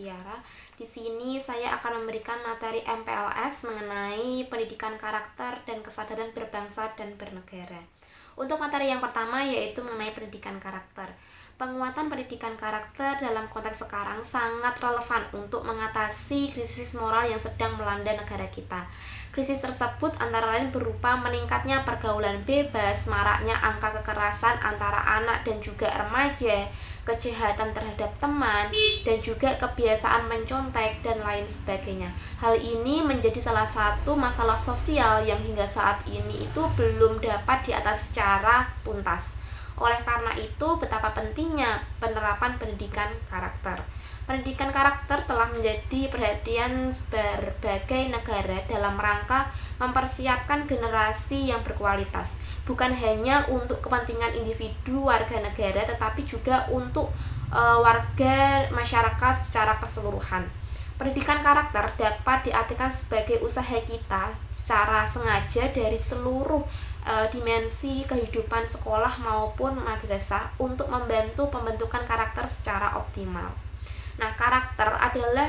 Tiara. Di sini saya akan memberikan materi MPLS mengenai pendidikan karakter dan kesadaran berbangsa dan bernegara. Untuk materi yang pertama yaitu mengenai pendidikan karakter. Penguatan pendidikan karakter dalam konteks sekarang sangat relevan untuk mengatasi krisis moral yang sedang melanda negara kita. Krisis tersebut antara lain berupa meningkatnya pergaulan bebas, maraknya angka kekerasan antara anak dan juga remaja, kejahatan terhadap teman, dan juga kebiasaan mencontek dan lain sebagainya. Hal ini menjadi salah satu masalah sosial yang hingga saat ini itu belum dapat diatasi secara tuntas. Oleh karena itu, betapa pentingnya penerapan pendidikan karakter. Pendidikan karakter telah menjadi perhatian berbagai negara dalam rangka mempersiapkan generasi yang berkualitas, bukan hanya untuk kepentingan individu warga negara, tetapi juga untuk warga masyarakat secara keseluruhan. Pendidikan karakter dapat diartikan sebagai usaha kita secara sengaja dari seluruh dimensi kehidupan sekolah maupun madrasah untuk membantu pembentukan karakter secara optimal. Nah, karakter adalah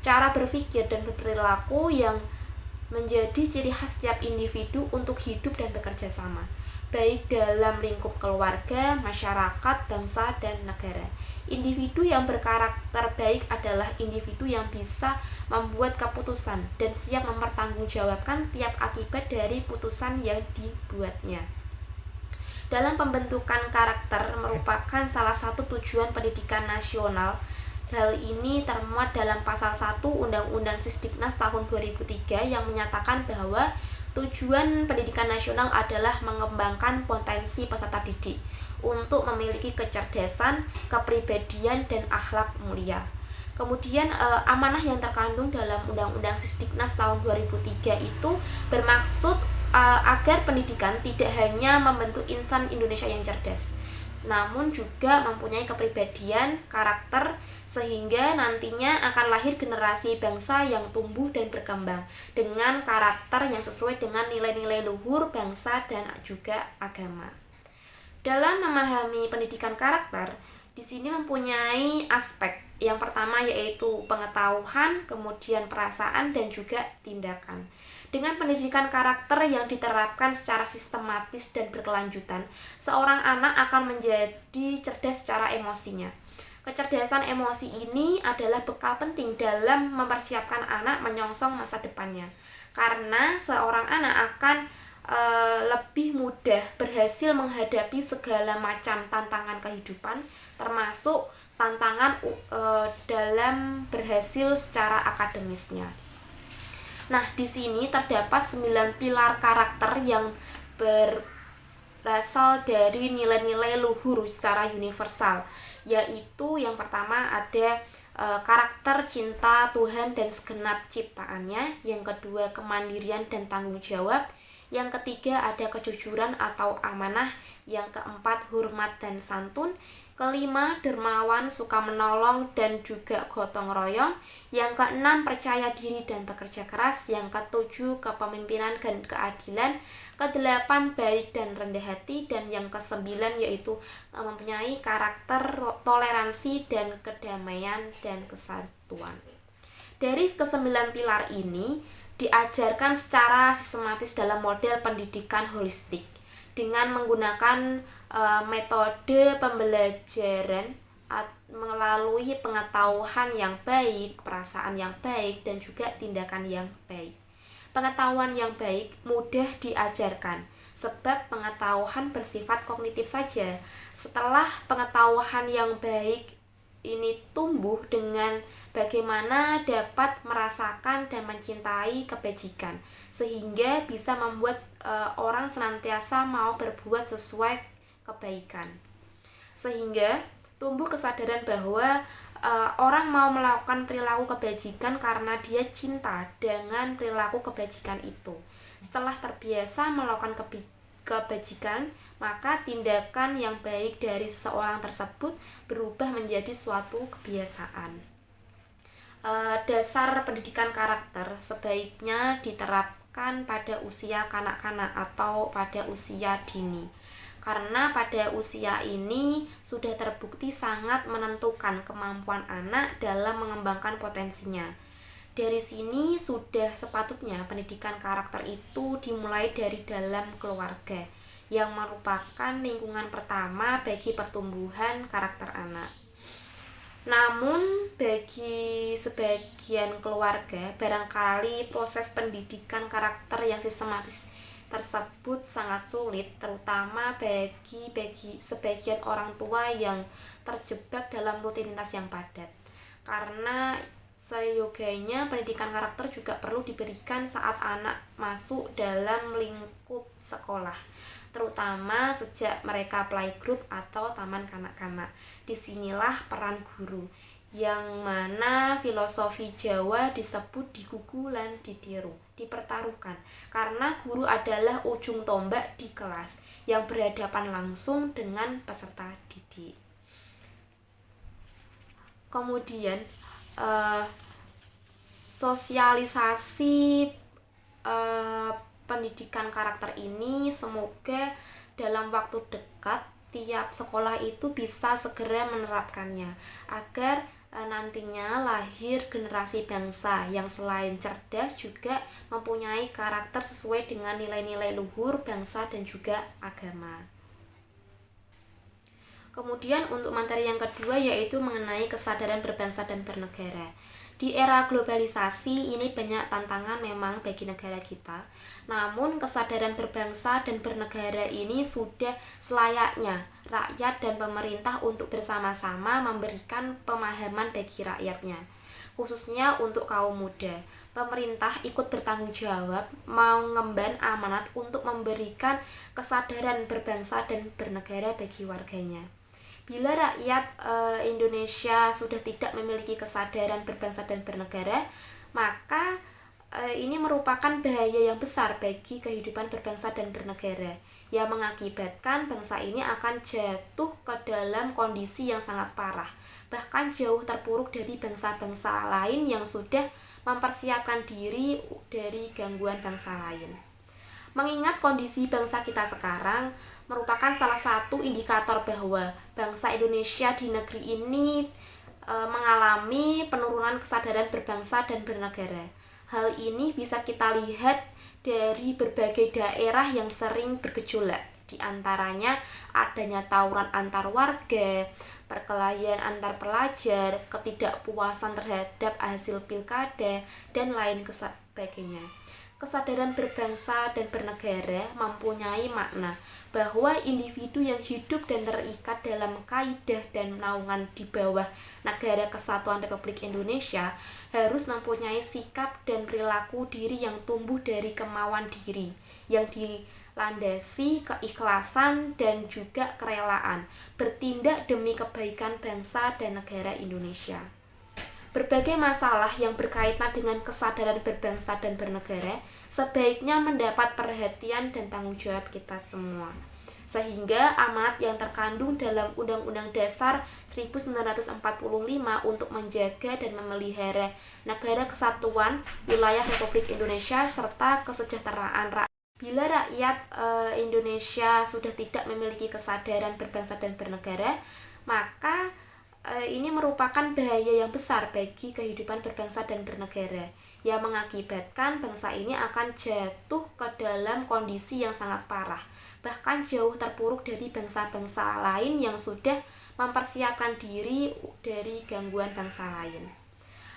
cara berpikir dan berperilaku yang menjadi ciri khas setiap individu untuk hidup dan bekerja sama, baik dalam lingkup keluarga, masyarakat, bangsa, dan negara. Individu yang berkarakter baik adalah individu yang bisa membuat keputusan dan siap mempertanggungjawabkan tiap akibat dari putusan yang dibuatnya. Dalam pembentukan karakter merupakan salah satu tujuan pendidikan nasional. Hal ini termuat dalam pasal 1 Undang-Undang Sisdiknas tahun 2003 yang menyatakan bahwa tujuan pendidikan nasional adalah mengembangkan potensi peserta didik untuk memiliki kecerdasan, kepribadian, dan akhlak mulia. Kemudian amanah yang terkandung dalam Undang-Undang Sisdiknas tahun 2003 itu bermaksud agar pendidikan tidak hanya membentuk insan Indonesia yang cerdas, namun juga mempunyai kepribadian, karakter, sehingga nantinya akan lahir generasi bangsa yang tumbuh dan berkembang dengan karakter yang sesuai dengan nilai-nilai luhur bangsa dan juga agama. Dalam memahami pendidikan karakter, di sini mempunyai aspek yang pertama yaitu pengetahuan, kemudian perasaan, dan juga tindakan. Dengan pendidikan karakter yang diterapkan secara sistematis dan berkelanjutan, seorang anak akan menjadi cerdas secara emosinya. Kecerdasan emosi ini adalah bekal penting dalam mempersiapkan anak menyongsong masa depannya, karena seorang anak akan lebih mudah berhasil menghadapi segala macam tantangan kehidupan, termasuk tantangan dalam berhasil secara akademisnya. Nah, di sini terdapat 9 pilar karakter yang berasal dari nilai-nilai luhur secara universal, yaitu yang pertama ada karakter cinta Tuhan dan segenap ciptaannya, yang kedua kemandirian dan tanggung jawab, yang ketiga ada kejujuran atau amanah, yang keempat hormat dan santun, kelima dermawan, suka menolong dan juga gotong royong, yang keenam percaya diri dan bekerja keras, yang ketujuh kepemimpinan dan keadilan, kedelapan baik dan rendah hati, dan yang kesembilan yaitu mempunyai karakter toleransi dan kedamaian dan kesatuan. Dari kesembilan pilar ini diajarkan secara sistematis dalam model pendidikan holistik dengan menggunakan metode pembelajaran melalui pengetahuan yang baik, perasaan yang baik, dan juga tindakan yang baik. Pengetahuan yang baik mudah diajarkan sebab pengetahuan bersifat kognitif saja. Setelah pengetahuan yang baik ini tumbuh dengan bagaimana dapat merasakan dan mencintai kebajikan, sehingga bisa membuat orang senantiasa mau berbuat sesuai kebaikan, sehingga tumbuh kesadaran bahwa orang mau melakukan perilaku kebajikan karena dia cinta dengan perilaku kebajikan itu. Setelah terbiasa melakukan kebajikan, maka tindakan yang baik dari seseorang tersebut berubah menjadi suatu kebiasaan. Dasar pendidikan karakter sebaiknya diterapkan pada usia kanak-kanak atau pada usia dini, karena pada usia ini sudah terbukti sangat menentukan kemampuan anak dalam mengembangkan potensinya. Dari sini sudah sepatutnya pendidikan karakter itu dimulai dari dalam keluarga, yang merupakan lingkungan pertama bagi pertumbuhan karakter anak. Namun bagi sebagian keluarga, barangkali proses pendidikan karakter yang sistematis tersebut sangat sulit, terutama bagi sebagian orang tua yang terjebak dalam rutinitas yang padat. Karena seyogianya pendidikan karakter juga perlu diberikan saat anak masuk dalam lingkup sekolah, terutama sejak mereka playgroup atau taman kanak-kanak. Disinilah peran guru, yang mana filosofi Jawa disebut digugu lan ditiru, dipertaruhkan, karena guru adalah ujung tombak di kelas yang berhadapan langsung dengan peserta didik. Kemudian sosialisasi pendidikan karakter ini semoga dalam waktu dekat tiap sekolah itu bisa segera menerapkannya, agar nantinya lahir generasi bangsa yang selain cerdas juga mempunyai karakter sesuai dengan nilai-nilai luhur bangsa dan juga agama. Kemudian untuk materi yang kedua yaitu mengenai kesadaran berbangsa dan bernegara. Di era globalisasi ini banyak tantangan memang bagi negara kita. Namun kesadaran berbangsa dan bernegara ini sudah selayaknya rakyat dan pemerintah untuk bersama-sama memberikan pemahaman bagi rakyatnya, khususnya untuk kaum muda. Pemerintah ikut bertanggung jawab mengemban amanat untuk memberikan kesadaran berbangsa dan bernegara bagi warganya. Bila rakyat Indonesia sudah tidak memiliki kesadaran berbangsa dan bernegara, maka ini merupakan bahaya yang besar bagi kehidupan berbangsa dan bernegara, yang mengakibatkan bangsa ini akan jatuh ke dalam kondisi yang sangat parah, bahkan jauh terpuruk dari bangsa-bangsa lain yang sudah mempersiapkan diri dari gangguan bangsa lain. Mengingat kondisi bangsa kita sekarang merupakan salah satu indikator bahwa bangsa Indonesia di negeri ini mengalami penurunan kesadaran berbangsa dan bernegara. Hal ini bisa kita lihat dari berbagai daerah yang sering bergejolak, di antaranya adanya tawuran antar warga, perkelahian antar pelajar, ketidakpuasan terhadap hasil pilkada, dan lain sebagainya. Kesadaran berbangsa dan bernegara mempunyai makna bahwa individu yang hidup dan terikat dalam kaidah dan naungan di bawah Negara Kesatuan Republik Indonesia harus mempunyai sikap dan perilaku diri yang tumbuh dari kemauan diri, yang dilandasi keikhlasan dan juga kerelaan, bertindak demi kebaikan bangsa dan negara Indonesia. Berbagai masalah yang berkaitan dengan kesadaran berbangsa dan bernegara sebaiknya mendapat perhatian dan tanggung jawab kita semua. Sehingga amanat yang terkandung dalam Undang-Undang Dasar 1945 untuk menjaga dan memelihara negara kesatuan wilayah Republik Indonesia serta kesejahteraan rakyat. Bila rakyat Indonesia sudah tidak memiliki kesadaran berbangsa dan bernegara, maka ini merupakan bahaya yang besar bagi kehidupan berbangsa dan bernegara, yang mengakibatkan bangsa ini akan jatuh ke dalam kondisi yang sangat parah, bahkan jauh terpuruk dari bangsa-bangsa lain yang sudah mempersiapkan diri dari gangguan bangsa lain.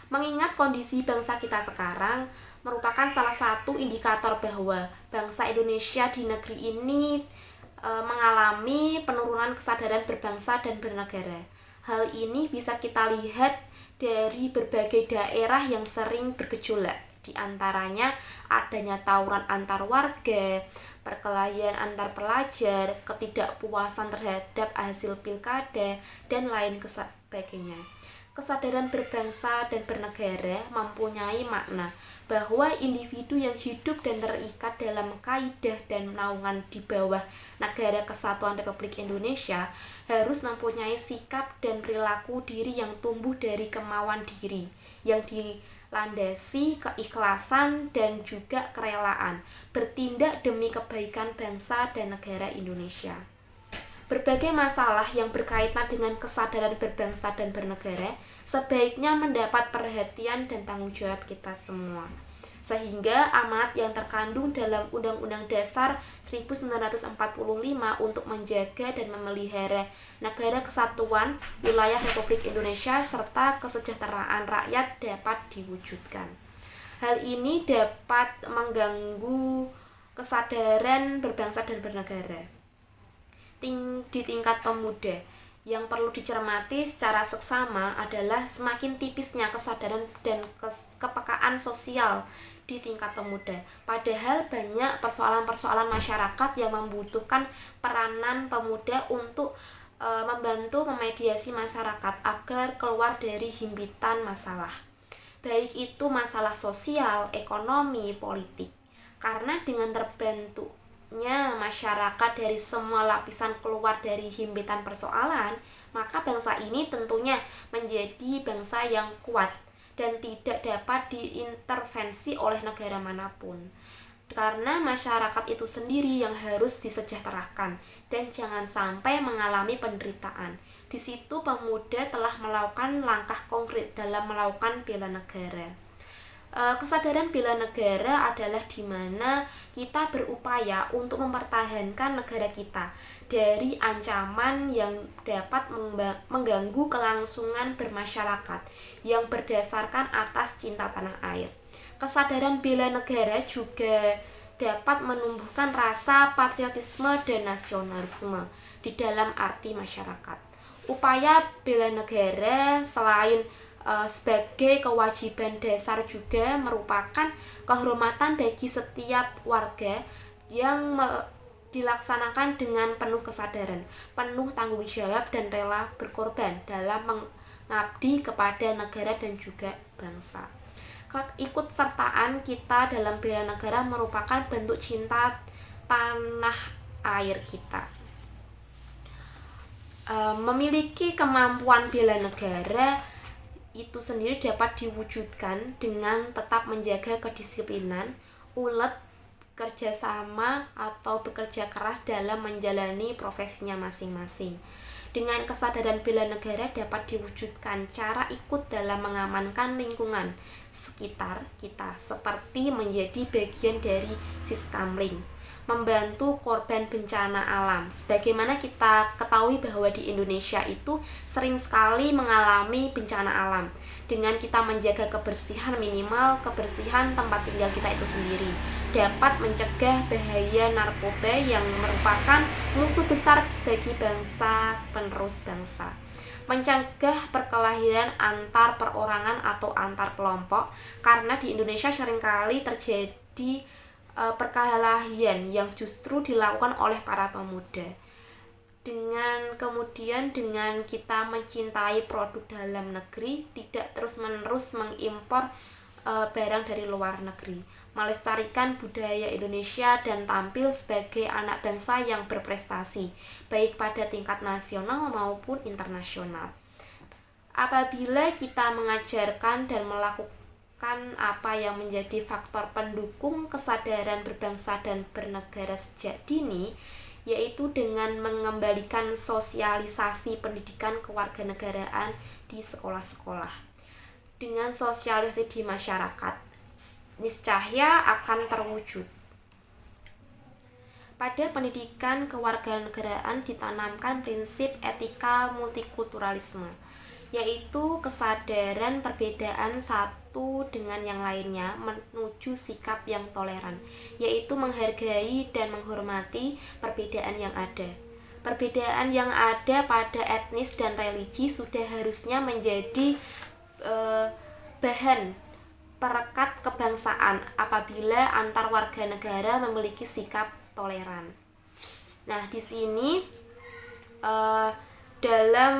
Mengingat kondisi bangsa kita sekarang merupakan salah satu indikator bahwa bangsa Indonesia di negeri ini mengalami penurunan kesadaran berbangsa dan bernegara. Hal ini bisa kita lihat dari berbagai daerah yang sering bergejolak, di antaranya adanya tawuran antar warga, perkelahian antar pelajar, ketidakpuasan terhadap hasil pilkada, dan lain sebagainya. Kesadaran berbangsa dan bernegara mempunyai makna bahwa individu yang hidup dan terikat dalam kaidah dan naungan di bawah Negara Kesatuan Republik Indonesia harus mempunyai sikap dan perilaku diri yang tumbuh dari kemauan diri, yang dilandasi keikhlasan dan juga kerelaan, bertindak demi kebaikan bangsa dan negara Indonesia. Berbagai masalah yang berkaitan dengan kesadaran berbangsa dan bernegara sebaiknya mendapat perhatian dan tanggung jawab kita semua. Sehingga amanat yang terkandung dalam Undang-Undang Dasar 1945 untuk menjaga dan memelihara negara kesatuan wilayah Republik Indonesia serta kesejahteraan rakyat dapat diwujudkan. Hal ini dapat mengganggu kesadaran berbangsa dan bernegara di tingkat pemuda. Yang perlu dicermati secara seksama adalah semakin tipisnya kesadaran dan kepekaan sosial di tingkat pemuda. Padahal banyak persoalan-persoalan masyarakat yang membutuhkan peranan pemuda untuk membantu memediasi masyarakat agar keluar dari himpitan masalah. Baik itu masalah sosial, ekonomi, politik. Karena dengan terbentuknya masyarakat dari semua lapisan keluar dari himpitan persoalan, maka bangsa ini tentunya menjadi bangsa yang kuat dan tidak dapat diintervensi oleh negara manapun. Karena masyarakat itu sendiri yang harus disejahterakan dan jangan sampai mengalami penderitaan. Di situ pemuda telah melakukan langkah konkret dalam melakukan bela negara. Kesadaran bela negara adalah di mana kita berupaya untuk mempertahankan negara kita dari ancaman yang dapat mengganggu kelangsungan bermasyarakat yang berdasarkan atas cinta tanah air. Kesadaran bela negara juga dapat menumbuhkan rasa patriotisme dan nasionalisme di dalam arti masyarakat. Upaya bela negara selain sebagai kewajiban dasar juga merupakan kehormatan bagi setiap warga yang dilaksanakan dengan penuh kesadaran, penuh tanggung jawab dan rela berkorban dalam mengabdi kepada negara dan juga bangsa. Keikutsertaan kita dalam bela negara merupakan bentuk cinta tanah air kita. Memiliki kemampuan bela negara itu sendiri dapat diwujudkan dengan tetap menjaga kedisiplinan, ulet, kerjasama atau bekerja keras dalam menjalani profesinya masing-masing. Dengan kesadaran bela negara dapat diwujudkan cara ikut dalam mengamankan lingkungan sekitar kita seperti menjadi bagian dari Siskamling, membantu korban bencana alam. Sebagaimana kita ketahui bahwa di Indonesia itu sering sekali mengalami bencana alam. Dengan kita menjaga kebersihan, minimal kebersihan tempat tinggal kita itu sendiri, dapat mencegah bahaya narkoba yang merupakan musuh besar bagi bangsa penerus bangsa. Mencegah perkelahian antar perorangan atau antar kelompok, karena di Indonesia seringkali terjadi perkelahian yang justru dilakukan oleh para pemuda. Dengan kita mencintai produk dalam negeri, tidak terus-menerus mengimpor barang dari luar negeri, melestarikan budaya Indonesia dan tampil sebagai anak bangsa yang berprestasi, baik pada tingkat nasional maupun internasional. Apabila kita mengajarkan dan melakukan apa yang menjadi faktor pendukung kesadaran berbangsa dan bernegara sejak dini, yaitu dengan mengembalikan sosialisasi pendidikan kewarganegaraan di sekolah-sekolah. Dengan sosialisasi di masyarakat, niscaya akan terwujud. Pada pendidikan kewarganegaraan ditanamkan prinsip etika multikulturalisme, yaitu kesadaran perbedaan satu dengan yang lainnya menuju sikap yang toleran, yaitu menghargai dan menghormati perbedaan yang ada. Perbedaan yang ada pada etnis dan religi sudah harusnya menjadi bahan perekat kebangsaan apabila antar warga negara memiliki sikap toleran. Nah, di sini dalam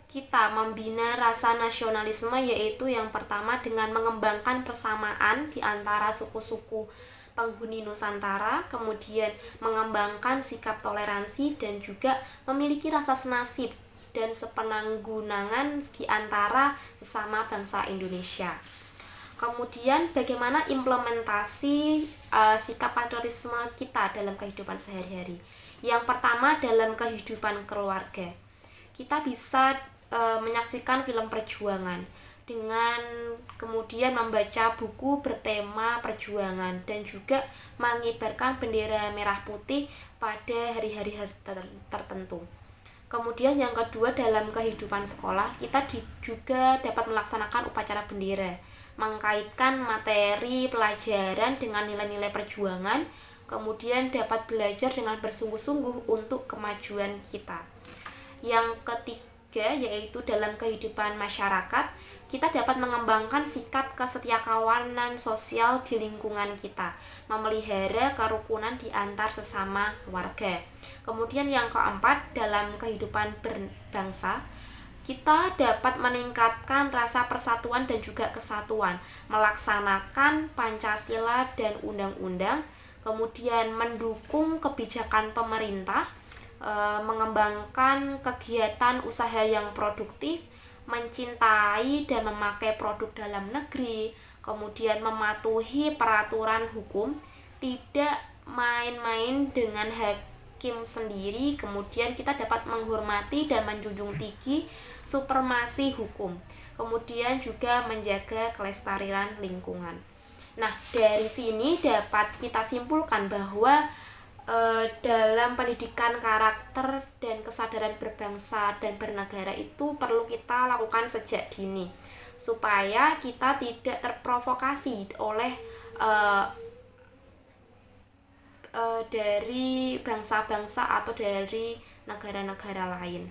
kita membina rasa nasionalisme, yaitu yang pertama dengan mengembangkan persamaan di antara suku-suku penghuni Nusantara, kemudian mengembangkan sikap toleransi dan juga memiliki rasa senasib dan sepenanggungan di antara sesama bangsa Indonesia. Kemudian bagaimana implementasi sikap patriotisme kita dalam kehidupan sehari-hari, Yang pertama, dalam kehidupan keluarga. Kita bisa menyaksikan film perjuangan dengan kemudian membaca buku bertema perjuangan dan juga mengibarkan bendera merah putih pada hari-hari tertentu. Kemudian yang kedua, dalam kehidupan sekolah kita juga dapat melaksanakan upacara bendera, mengkaitkan materi pelajaran dengan nilai-nilai perjuangan, kemudian dapat belajar dengan bersungguh-sungguh untuk kemajuan kita. Yang ketiga, yaitu dalam kehidupan masyarakat, kita dapat mengembangkan sikap kesetiakawanan sosial di lingkungan kita, memelihara kerukunan di antar sesama warga. Kemudian yang keempat, dalam kehidupan berbangsa, kita dapat meningkatkan rasa persatuan dan juga kesatuan, melaksanakan Pancasila dan undang-undang, kemudian mendukung kebijakan pemerintah, mengembangkan kegiatan usaha yang produktif, mencintai dan memakai produk dalam negeri, kemudian mematuhi peraturan hukum, tidak main-main dengan hakim sendiri, kemudian kita dapat menghormati dan menjunjung tinggi supremasi hukum, kemudian juga menjaga kelestarian lingkungan. Nah, dari sini dapat kita simpulkan bahwa dalam pendidikan karakter dan kesadaran berbangsa dan bernegara itu perlu kita lakukan sejak dini supaya kita tidak terprovokasi oleh dari bangsa-bangsa atau dari negara-negara lain.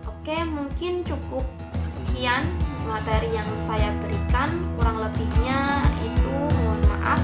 Oke, mungkin cukup sekian materi yang saya berikan, kurang lebihnya itu mohon maaf.